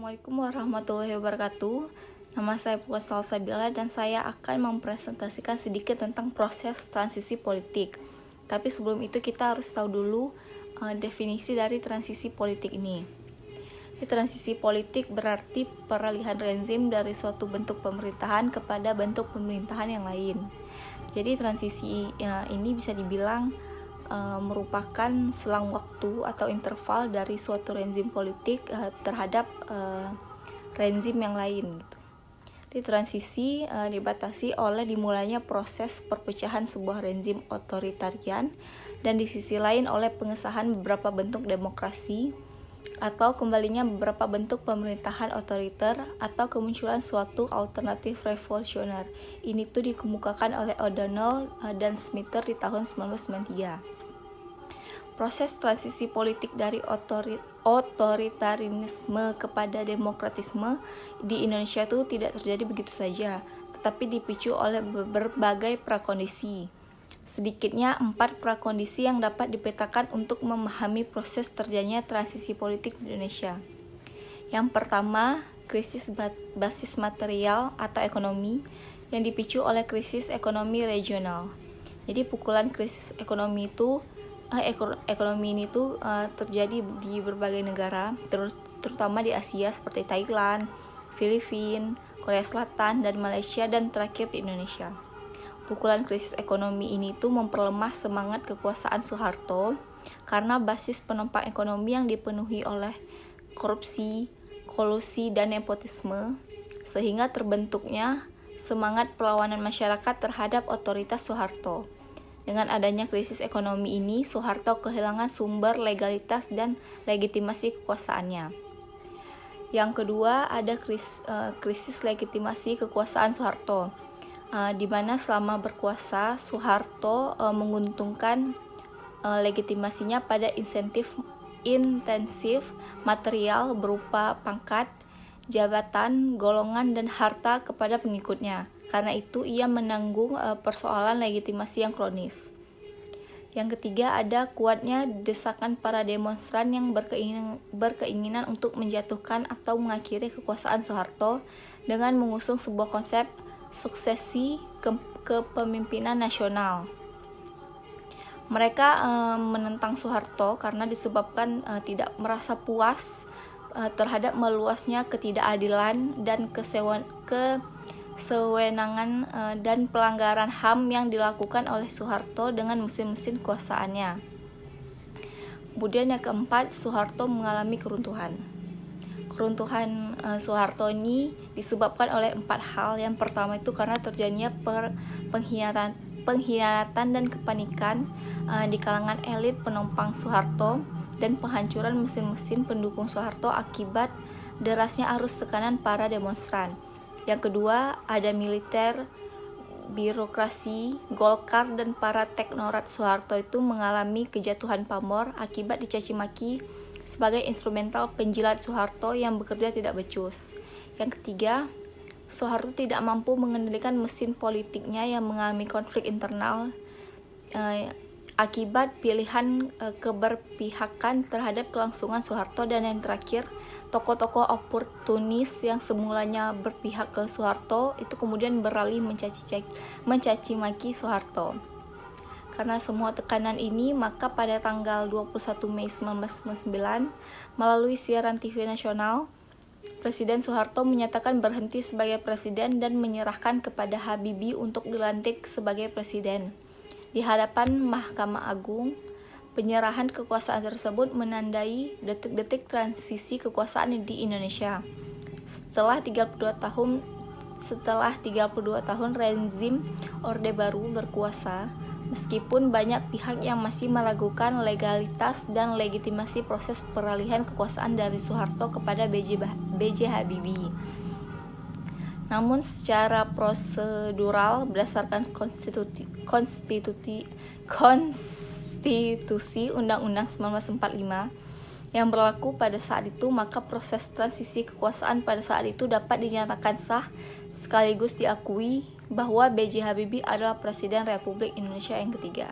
Assalamualaikum warahmatullahi wabarakatuh. Nama saya Puan Salsabila dan saya akan mempresentasikan sedikit tentang proses transisi politik. Tapi sebelum itu kita harus tahu dulu definisi dari transisi politik ini. Transisi politik berarti peralihan rezim dari suatu bentuk pemerintahan kepada bentuk pemerintahan yang lain. Jadi transisi ini bisa dibilang merupakan selang waktu atau interval dari suatu rezim politik terhadap rezim yang lain gitu. Di transisi dibatasi oleh dimulainya proses perpecahan sebuah rezim otoritarian dan di sisi lain oleh pengesahan beberapa bentuk demokrasi atau kembalinya beberapa bentuk pemerintahan otoriter atau kemunculan suatu alternatif revolusioner. Ini tuh dikemukakan oleh O'Donnell dan Smither di tahun 1993. Proses transisi politik dari otoritarianisme kepada demokratisme di Indonesia itu tidak terjadi begitu saja, tetapi dipicu oleh berbagai prakondisi. Sedikitnya 4 prakondisi yang dapat dipetakan untuk memahami proses terjadinya transisi politik di Indonesia. Yang pertama, krisis basis material atau ekonomi yang dipicu oleh krisis ekonomi regional. Jadi pukulan krisis ekonomi itu ekonomi ini tuh terjadi di berbagai negara, terutama di Asia seperti Thailand, Filipina, Korea Selatan, dan Malaysia, dan terakhir di Indonesia. Pukulan krisis ekonomi ini tuh memperlemah semangat kekuasaan Soeharto karena basis penopang ekonomi yang dipenuhi oleh korupsi, kolusi, dan nepotisme, sehingga terbentuknya semangat perlawanan masyarakat terhadap otoritas Soeharto. Dengan adanya krisis ekonomi ini, Soeharto kehilangan sumber legalitas dan legitimasi kekuasaannya. Yang kedua, ada krisis legitimasi kekuasaan Soeharto, di mana selama berkuasa, Soeharto menguntungkan legitimasinya pada intensif material berupa pangkat, jabatan, golongan, dan harta kepada pengikutnya. Karena itu ia menanggung persoalan legitimasi yang kronis. Yang ketiga, ada kuatnya desakan para demonstran yang berkeinginan untuk menjatuhkan atau mengakhiri kekuasaan Soeharto dengan mengusung sebuah konsep suksesi kepemimpinan nasional. Mereka menentang Soeharto karena disebabkan tidak merasa puas terhadap meluasnya ketidakadilan dan kesewenangan dan pelanggaran HAM yang dilakukan oleh Soeharto dengan mesin-mesin kekuasaannya. Kemudian yang keempat, Soeharto mengalami keruntuhan. Keruntuhan Soeharto ini disebabkan oleh 4 hal. Yang pertama itu karena terjadinya pengkhianatan dan kepanikan di kalangan elit penopang Soeharto dan penghancuran mesin-mesin pendukung Soeharto akibat derasnya arus tekanan para demonstran. Yang kedua, ada militer, birokrasi, Golkar, dan para teknokrat Soeharto itu mengalami kejatuhan pamor akibat dicaci maki sebagai instrumental penjilat Soeharto yang bekerja tidak becus. Yang ketiga, Soeharto tidak mampu mengendalikan mesin politiknya yang mengalami konflik internal akibat pilihan keberpihakan terhadap kelangsungan Soeharto. Dan yang terakhir, tokoh-tokoh oportunis yang semulanya berpihak ke Soeharto itu kemudian beralih mencaci maki Soeharto. Karena semua tekanan ini, maka pada tanggal 21 Mei 1999 melalui siaran TV nasional, Presiden Soeharto menyatakan berhenti sebagai presiden dan menyerahkan kepada Habibie untuk dilantik sebagai presiden. Di hadapan Mahkamah Agung, penyerahan kekuasaan tersebut menandai detik-detik transisi kekuasaan di Indonesia. Setelah 32 tahun rezim Orde Baru berkuasa, meskipun banyak pihak yang masih meragukan legalitas dan legitimasi proses peralihan kekuasaan dari Soeharto kepada B.J. Habibie. Namun secara prosedural berdasarkan konstitusi Undang-Undang 1945 yang berlaku pada saat itu, maka proses transisi kekuasaan pada saat itu dapat dinyatakan sah sekaligus diakui bahwa B.J. Habibie adalah Presiden Republik Indonesia yang ketiga.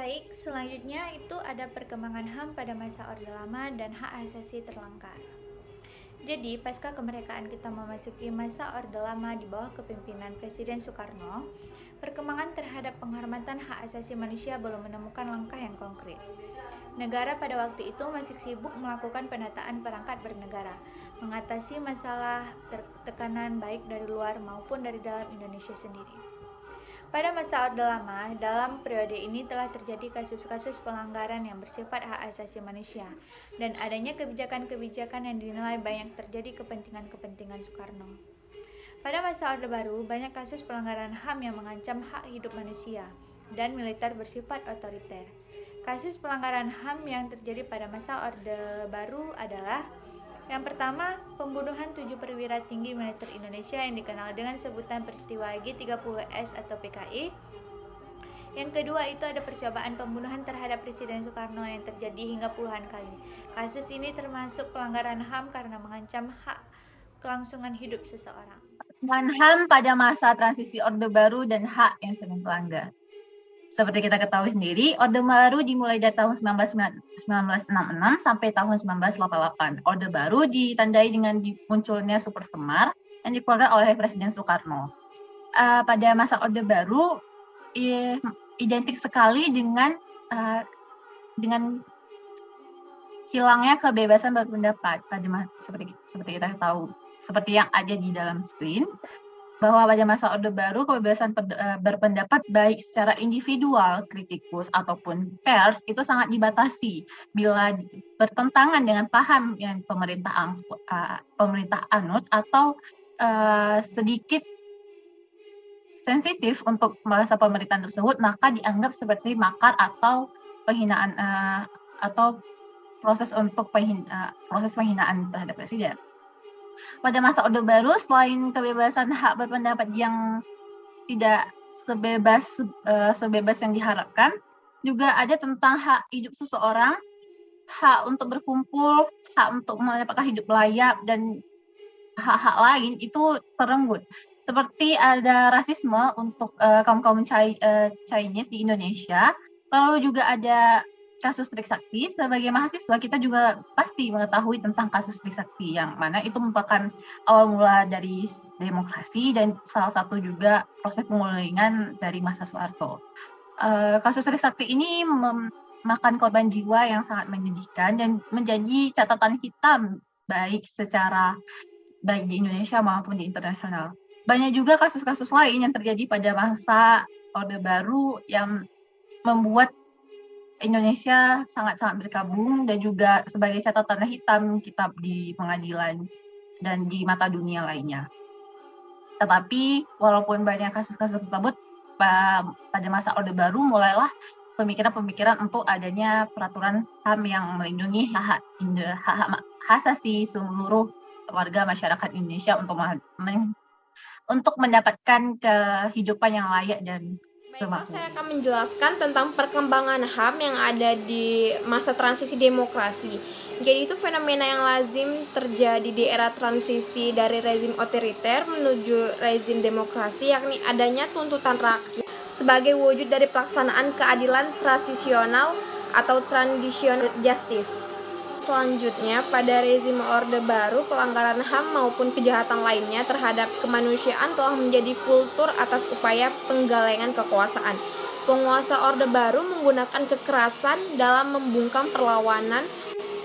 Baik, selanjutnya itu ada perkembangan HAM pada masa Orde Lama dan hak asasi terlanggar. Jadi, pasca kemerdekaan kita memasuki masa Orde Lama di bawah kepemimpinan Presiden Soekarno, perkembangan terhadap penghormatan hak asasi manusia belum menemukan langkah yang konkret. Negara pada waktu itu masih sibuk melakukan penataan perangkat bernegara, mengatasi masalah tekanan baik dari luar maupun dari dalam Indonesia sendiri. Pada masa Orde Lama, dalam periode ini telah terjadi kasus-kasus pelanggaran yang bersifat hak asasi manusia dan adanya kebijakan-kebijakan yang dinilai banyak terjadi kepentingan-kepentingan Soekarno. Pada masa Orde Baru, banyak kasus pelanggaran HAM yang mengancam hak hidup manusia dan militer bersifat otoriter. Kasus pelanggaran HAM yang terjadi pada masa Orde Baru adalah: yang pertama, pembunuhan 7 perwira tinggi militer Indonesia yang dikenal dengan sebutan peristiwa G30S atau PKI. Yang kedua itu ada percobaan pembunuhan terhadap Presiden Soekarno yang terjadi hingga puluhan kali. Kasus ini termasuk pelanggaran HAM karena mengancam hak kelangsungan hidup seseorang. Pelanggaran HAM pada masa transisi Orde Baru dan hak yang sering dilanggar. Seperti kita ketahui sendiri, Orde Baru dimulai dari tahun 1966 sampai tahun 1988. Orde Baru ditandai dengan munculnya Super Semar yang dikeluarkan oleh Presiden Soekarno. Pada masa Orde Baru, identik sekali dengan hilangnya kebebasan berpendapat. Seperti kita tahu, seperti yang ada di dalam screen, bahwa pada masa Orde Baru kebebasan berpendapat baik secara individual, kritikus, ataupun pers itu sangat dibatasi bila bertentangan dengan paham yang pemerintah anut atau sedikit sensitif untuk bahasa pemerintahan tersebut, maka dianggap seperti makar atau penghinaan atau proses penghinaan terhadap presiden. Pada masa Orde Baru, selain kebebasan hak berpendapat yang tidak sebebas yang diharapkan, juga ada tentang hak hidup seseorang, hak untuk berkumpul, hak untuk mendapatkan hidup layak, dan hak-hak lain itu terenggut. Seperti ada rasisme untuk kaum Chinese di Indonesia, lalu juga ada kasus Trisakti. Sebagai mahasiswa kita juga pasti mengetahui tentang kasus Trisakti, yang mana itu merupakan awal mula dari demokrasi dan salah satu juga proses pengulingan dari masa Soeharto. Kasus Trisakti ini memakan korban jiwa yang sangat menyedihkan dan menjadi catatan hitam baik di Indonesia maupun di internasional. Banyak juga kasus-kasus lain yang terjadi pada masa Orde Baru yang membuat Indonesia sangat-sangat berkabung dan juga sebagai catatan hitam kita di pengadilan dan di mata dunia lainnya. Tetapi walaupun banyak kasus-kasus tersebut, pada masa Orde Baru mulailah pemikiran-pemikiran untuk adanya peraturan HAM yang melindungi hak asasi seluruh warga masyarakat Indonesia untuk mendapatkan kehidupan yang layak dan Baiklah, saya akan menjelaskan tentang perkembangan HAM yang ada di masa transisi demokrasi. Jadi itu fenomena yang lazim terjadi di era transisi dari rezim otoriter menuju rezim demokrasi, yakni adanya tuntutan rakyat sebagai wujud dari pelaksanaan keadilan transisional atau transitional justice. Selanjutnya, pada rezim Orde Baru, pelanggaran HAM maupun kejahatan lainnya terhadap kemanusiaan telah menjadi kultur atas upaya penggalengan kekuasaan. Penguasa Orde Baru menggunakan kekerasan dalam membungkam perlawanan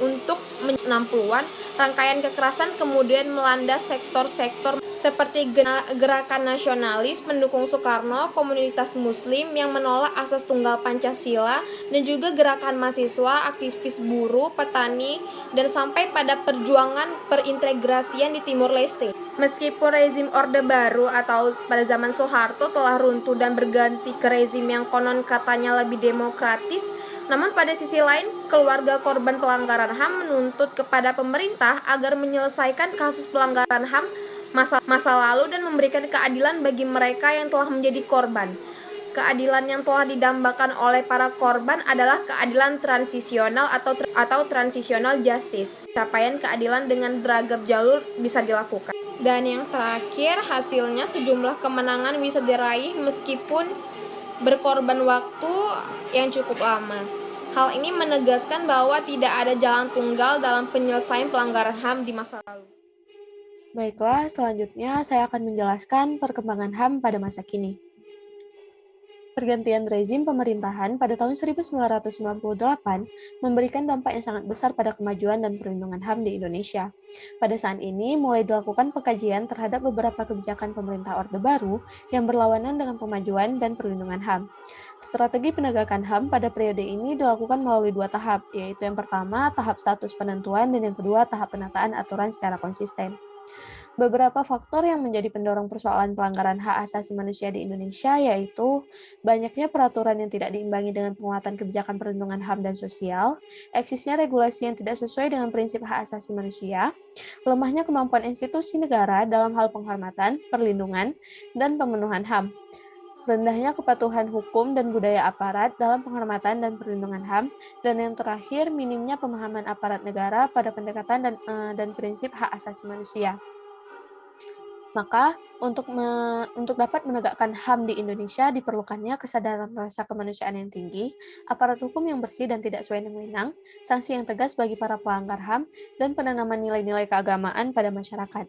untuk 60-an. Rangkaian kekerasan kemudian melanda sektor-sektor seperti gerakan nasionalis pendukung Soekarno, komunitas muslim yang menolak asas tunggal Pancasila, dan juga gerakan mahasiswa, aktivis buruh, petani, dan sampai pada perjuangan perintegrasian di Timur Leste. Meskipun rezim Orde Baru atau pada zaman Soeharto telah runtuh dan berganti ke rezim yang konon katanya lebih demokratis, namun pada sisi lain, keluarga korban pelanggaran HAM menuntut kepada pemerintah agar menyelesaikan kasus pelanggaran HAM masa lalu dan memberikan keadilan bagi mereka yang telah menjadi korban. Keadilan yang telah didambakan oleh para korban adalah keadilan transisional atau transitional justice. Capaian keadilan dengan beragam jalur bisa dilakukan. Dan yang terakhir, hasilnya sejumlah kemenangan bisa diraih meskipun berkorban waktu yang cukup lama. Hal ini menegaskan bahwa tidak ada jalan tunggal dalam penyelesaian pelanggaran HAM di masa lalu. Baiklah, selanjutnya saya akan menjelaskan perkembangan HAM pada masa kini. Pergantian rezim pemerintahan pada tahun 1998 memberikan dampak yang sangat besar pada kemajuan dan perlindungan HAM di Indonesia. Pada saat ini, mulai dilakukan pengkajian terhadap beberapa kebijakan pemerintah Orde Baru yang berlawanan dengan pemajuan dan perlindungan HAM. Strategi penegakan HAM pada periode ini dilakukan melalui 2 tahap, yaitu yang pertama, tahap status penentuan, dan yang kedua, tahap penataan aturan secara konsisten. Beberapa faktor yang menjadi pendorong persoalan pelanggaran hak asasi manusia di Indonesia yaitu banyaknya peraturan yang tidak diimbangi dengan penguatan kebijakan perlindungan HAM dan sosial, eksisnya regulasi yang tidak sesuai dengan prinsip hak asasi manusia, lemahnya kemampuan institusi negara dalam hal penghormatan, perlindungan, dan pemenuhan HAM, rendahnya kepatuhan hukum dan budaya aparat dalam penghormatan dan perlindungan HAM, dan yang terakhir, minimnya pemahaman aparat negara pada pendekatan dan prinsip hak asasi manusia. Maka, untuk dapat menegakkan HAM di Indonesia diperlukannya kesadaran rasa kemanusiaan yang tinggi, aparat hukum yang bersih dan tidak sewenang-wenang, sanksi yang tegas bagi para pelanggar HAM, dan penanaman nilai-nilai keagamaan pada masyarakat.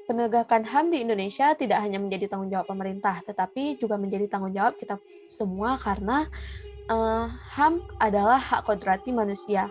Penegakan HAM di Indonesia tidak hanya menjadi tanggung jawab pemerintah, tetapi juga menjadi tanggung jawab kita semua karena HAM adalah hak kodrati manusia.